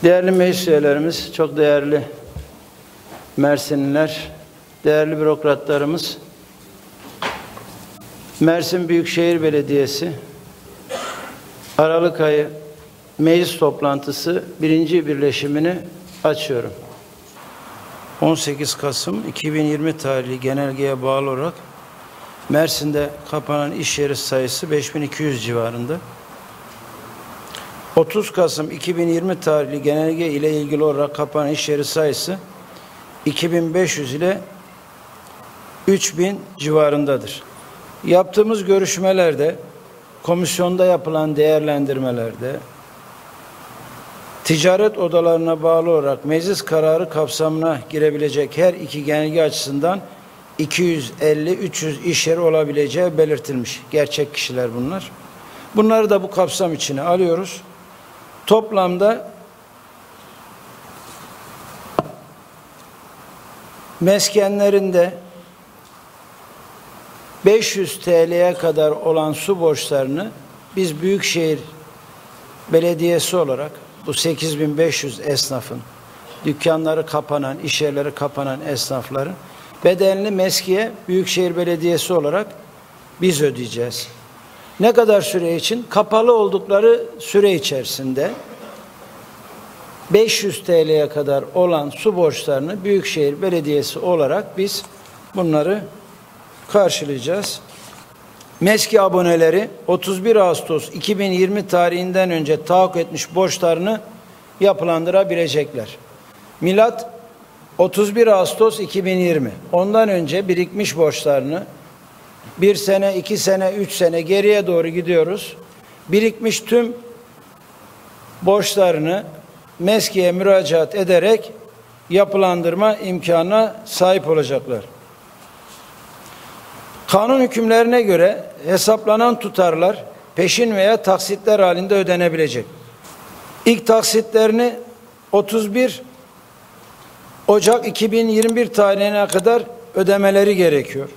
Değerli meclis üyelerimiz, çok değerli Mersinliler, değerli bürokratlarımız, Mersin Büyükşehir Belediyesi Aralık ayı meclis toplantısı 1. birleşimini açıyorum. 18 Kasım 2020 tarihli genelgeye bağlı olarak Mersin'de kapanan iş yeri sayısı 5200 civarında. 30 Kasım 2020 tarihli genelge ile ilgili olarak kapanan iş yeri sayısı 2500 ile 3000 civarındadır. Yaptığımız görüşmelerde, komisyonda yapılan değerlendirmelerde, ticaret odalarına bağlı olarak meclis kararı kapsamına girebilecek her iki genelge açısından 250-300 iş yeri olabileceği belirtilmiş. Gerçek kişiler bunlar. Bunları da bu kapsam içine alıyoruz. Toplamda meskenlerinde 500 TL'ye kadar olan su borçlarını biz Büyükşehir Belediyesi olarak bu 8500 esnafın, dükkanları kapanan, iş yerleri kapanan esnafların bedelini meskiye Büyükşehir Belediyesi olarak biz ödeyeceğiz. Ne kadar süre için? Kapalı oldukları süre içerisinde 500 TL'ye kadar olan su borçlarını Büyükşehir Belediyesi olarak biz bunları karşılayacağız. Meski aboneleri 31 Ağustos 2020 tarihinden önce tahakkuk etmiş borçlarını yapılandırabilecekler. Milat 31 Ağustos 2020. Ondan önce birikmiş borçlarını 1 sene, 2 sene, 3 sene geriye doğru gidiyoruz. Birikmiş tüm borçlarını meskiye müracaat ederek yapılandırma imkanına sahip olacaklar. Kanun hükümlerine göre hesaplanan tutarlar peşin veya taksitler halinde ödenebilecek. İlk taksitlerini 31 Ocak 2021 tarihine kadar ödemeleri gerekiyor.